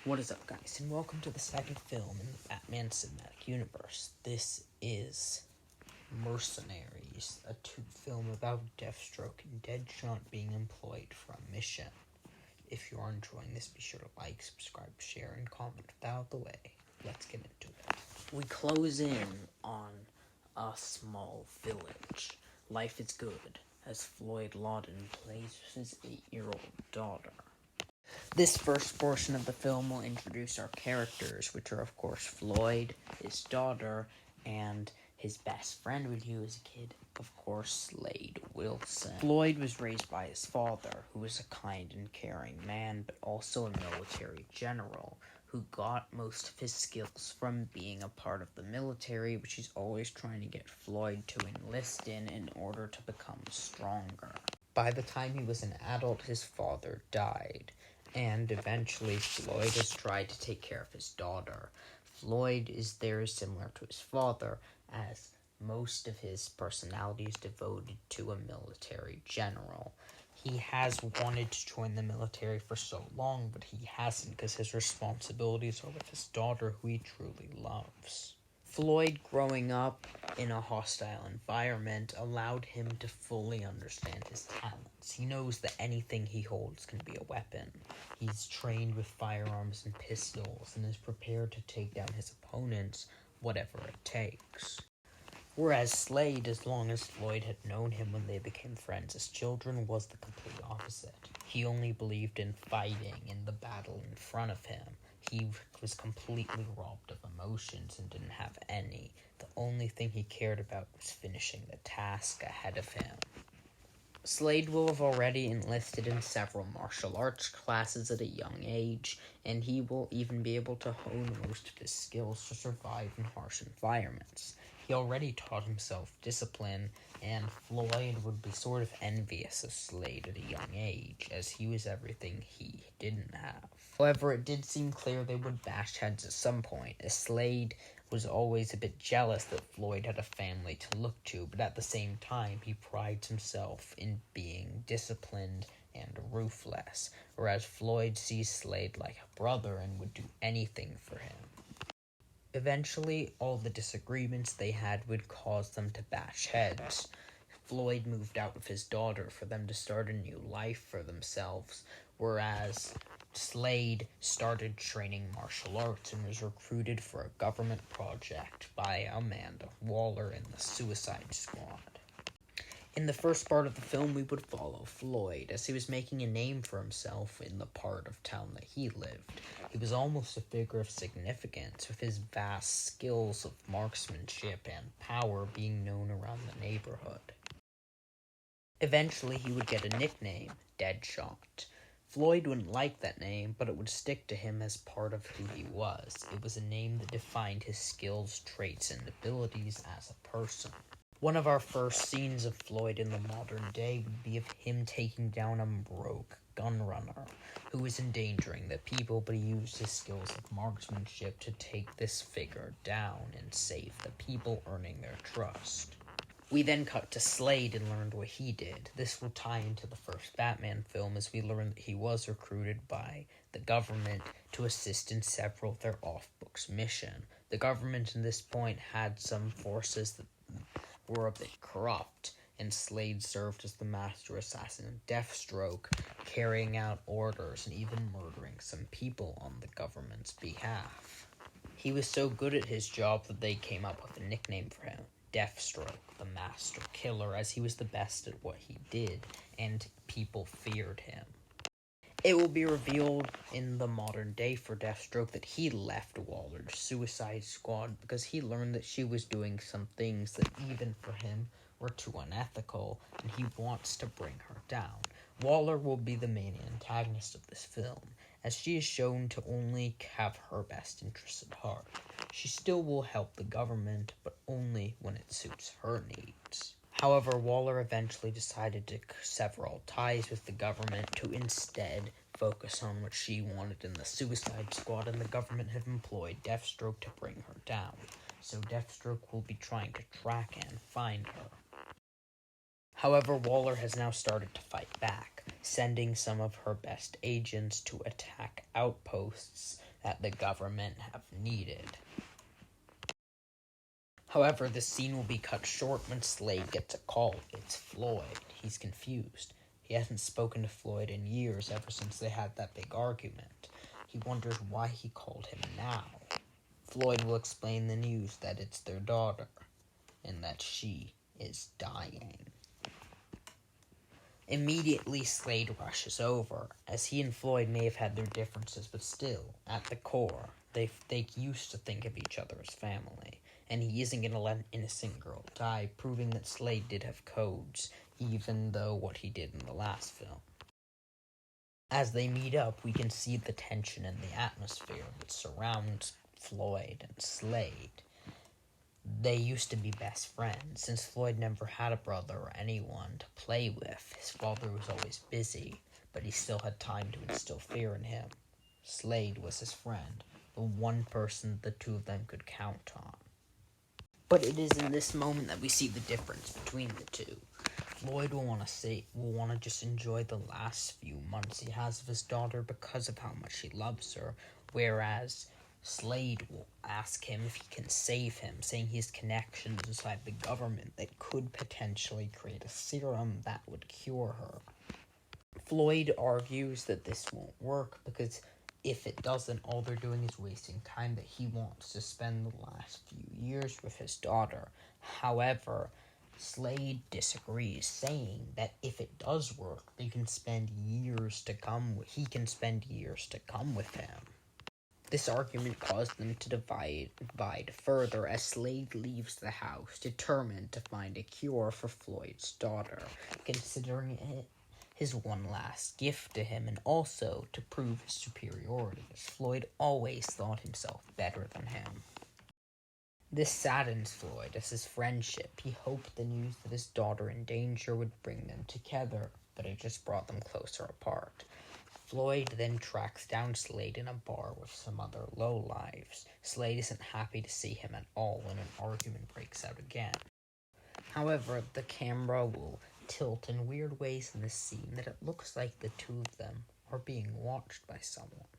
What is up, guys, and welcome to the second film in the Batman Cinematic Universe. This is Mercenaries, a film about Deathstroke and Deadshot being employed for a mission. If you are enjoying this, be sure to like, subscribe, share, and comment. Without the way, let's get into it. We close in on a small village. Life is good, as Floyd Lawton plays with his 8-year-old daughter. This first portion of the film will introduce our characters, which are, of course, Floyd, his daughter, and his best friend when he was a kid, of course, Slade Wilson. Floyd was raised by his father, who was a kind and caring man, but also a military general, who got most of his skills from being a part of the military, which he's always trying to get Floyd to enlist in order to become stronger. By the time he was an adult, his father died. And eventually, Floyd has tried to take care of his daughter. Floyd is similar to his father, as most of his personality is devoted to a military general. He has wanted to join the military for so long, but he hasn't because his responsibilities are with his daughter, who he truly loves. Floyd growing up in a hostile environment allowed him to fully understand his talents. He knows that anything he holds can be a weapon. He's trained with firearms and pistols and is prepared to take down his opponents, whatever it takes. Whereas Slade, as long as Floyd had known him when they became friends as children, was the complete opposite. He only believed in fighting in the battle in front of him. He was completely robbed of emotions and didn't have any. The only thing he cared about was finishing the task ahead of him. Slade will have already enlisted in several martial arts classes at a young age, and he will even be able to hone most of his skills to survive in harsh environments. He already taught himself discipline, and Floyd would be sort of envious of Slade at a young age, as he was everything he didn't have. However, it did seem clear they would bash heads at some point, as Slade was always a bit jealous that Floyd had a family to look to, but at the same time, he prides himself in being disciplined and ruthless, whereas Floyd sees Slade like a brother and would do anything for him. Eventually, all the disagreements they had would cause them to bash heads. Floyd moved out with his daughter for them to start a new life for themselves, whereas Slade started training martial arts and was recruited for a government project by Amanda Waller in the Suicide Squad. In the first part of the film, we would follow Floyd, as he was making a name for himself in the part of town that he lived. He was almost a figure of significance, with his vast skills of marksmanship and power being known around the neighborhood. Eventually, he would get a nickname, Deadshot. Floyd wouldn't like that name, but it would stick to him as part of who he was. It was a name that defined his skills, traits, and abilities as a person. One of our first scenes of Floyd in the modern day would be of him taking down a rogue gun runner who was endangering the people, but he used his skills of marksmanship to take this figure down and save the people, earning their trust. We then cut to Slade and learned what he did. This will tie into the first Batman film, as we learned that he was recruited by the government to assist in several of their off-books mission. The government at this point had some forces that were a bit corrupt, and Slade served as the master assassin of Deathstroke, carrying out orders and even murdering some people on the government's behalf. He was so good at his job that they came up with a nickname for him, Deathstroke, the Master Killer, as he was the best at what he did, and people feared him. It will be revealed in the modern day for Deathstroke that he left Waller's Suicide Squad because he learned that she was doing some things that even for him were too unethical, and he wants to bring her down. Waller will be the main antagonist of this film, as she is shown to only have her best interests at heart. She still will help the government, but only when it suits her needs. However, Waller eventually decided to sever all ties with the government to instead focus on what she wanted in the Suicide Squad, and the government have employed Deathstroke to bring her down. So Deathstroke will be trying to track and find her. However, Waller has now started to fight back, sending some of her best agents to attack outposts that the government have needed. However, the scene will be cut short when Slade gets a call. It's Floyd. He's confused. He hasn't spoken to Floyd in years, ever since they had that big argument. He wonders why he called him now. Floyd will explain the news that it's their daughter, and that she is dying. Immediately, Slade rushes over, as he and Floyd may have had their differences, but still, at the core, they used to think of each other as family. And he isn't going to let an innocent girl die, proving that Slade did have codes, even though what he did in the last film. As they meet up, we can see the tension in the atmosphere that surrounds Floyd and Slade. They used to be best friends, since Floyd never had a brother or anyone to play with. His father was always busy, but he still had time to instill fear in him. Slade was his friend, the one person the two of them could count on. But it is in this moment that we see the difference between the two. Floyd will want to just enjoy the last few months he has of his daughter because of how much he loves her, whereas Slade will ask him if he can save him, saying he has connections inside the government that could potentially create a serum that would cure her. Floyd argues that this won't work because if it doesn't, all they're doing is wasting time that he wants to spend the last few years with his daughter. However, Slade disagrees, saying that if it does work, he can spend years to come with him. This argument caused them to divide further as Slade leaves the house, determined to find a cure for Floyd's daughter, considering it his one last gift to him, and also to prove his superiority, as Floyd always thought himself better than him. This saddens Floyd as his friendship. He hoped the news that his daughter in danger would bring them together, but it just brought them closer apart. Floyd then tracks down Slade in a bar with some other lowlives. Slade isn't happy to see him at all when an argument breaks out again. However, the camera will tilt in weird ways in this scene that it looks like the two of them are being watched by someone.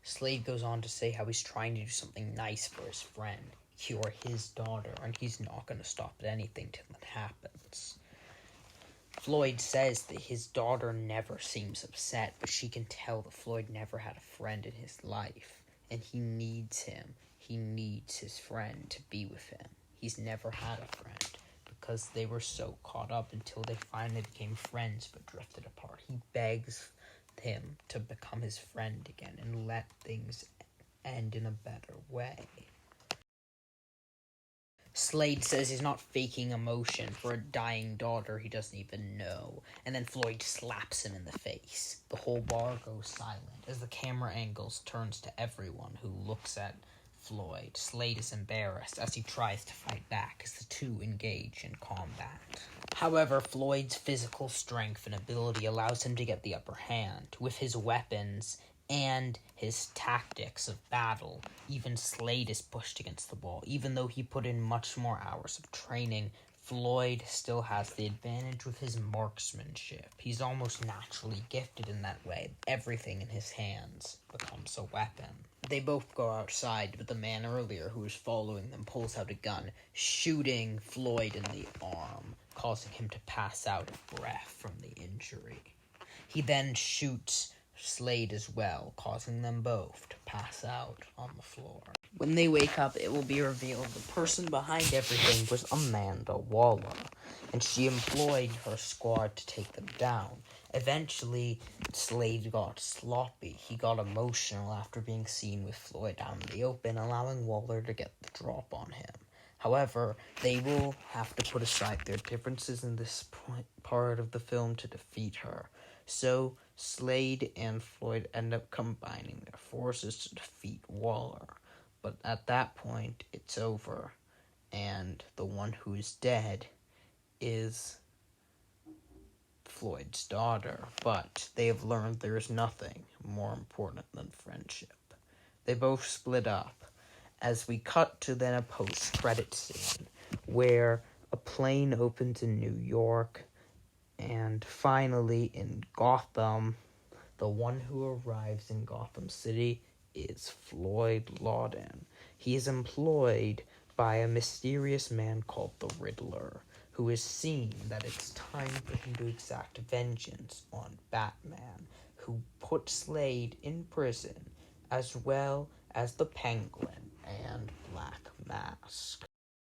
Slade goes on to say how he's trying to do something nice for his friend, cure his daughter, and he's not going to stop at anything till it happens. Floyd says that his daughter never seems upset, but she can tell that Floyd never had a friend in his life, and he needs him. He needs his friend to be with him. He's never had a friend, because they were so caught up until they finally became friends but drifted apart. He begs him to become his friend again and let things end in a better way. Slade says he's not faking emotion for a dying daughter he doesn't even know, and then Floyd slaps him in the face. The whole bar goes silent as the camera angles turns to everyone who looks at Floyd. Slade is embarrassed as he tries to fight back as the two engage in combat. However, Floyd's physical strength and ability allows him to get the upper hand. With his weapons and his tactics of battle, even Slade is pushed against the wall. Even though he put in much more hours of training, Floyd still has the advantage with his marksmanship. He's almost naturally gifted in that way. Everything in his hands becomes a weapon. They both go outside, but the man earlier who was following them pulls out a gun, shooting Floyd in the arm, causing him to pass out of breath from the injury. He then shoots Slade as well, causing them both to pass out on the floor. When they wake up, it will be revealed the person behind everything was Amanda Waller, and she employed her squad to take them down. Eventually, Slade got sloppy. He got emotional after being seen with Floyd out in the open, allowing Waller to get the drop on him. However, they will have to put aside their differences in this part of the film to defeat her. So, Slade and Floyd end up combining their forces to defeat Waller. But at that point, it's over, and the one who is dead is Floyd's daughter. But they have learned there is nothing more important than friendship. They both split up, as we cut to then a post-credit scene, where a plane opens in New York, and finally in Gotham, the one who arrives in Gotham City is Floyd Lawden. He is employed by a mysterious man called the Riddler, who has seen that it's time for him to exact vengeance on Batman, who put Slade in prison, as well as the Penguin and Black Mask.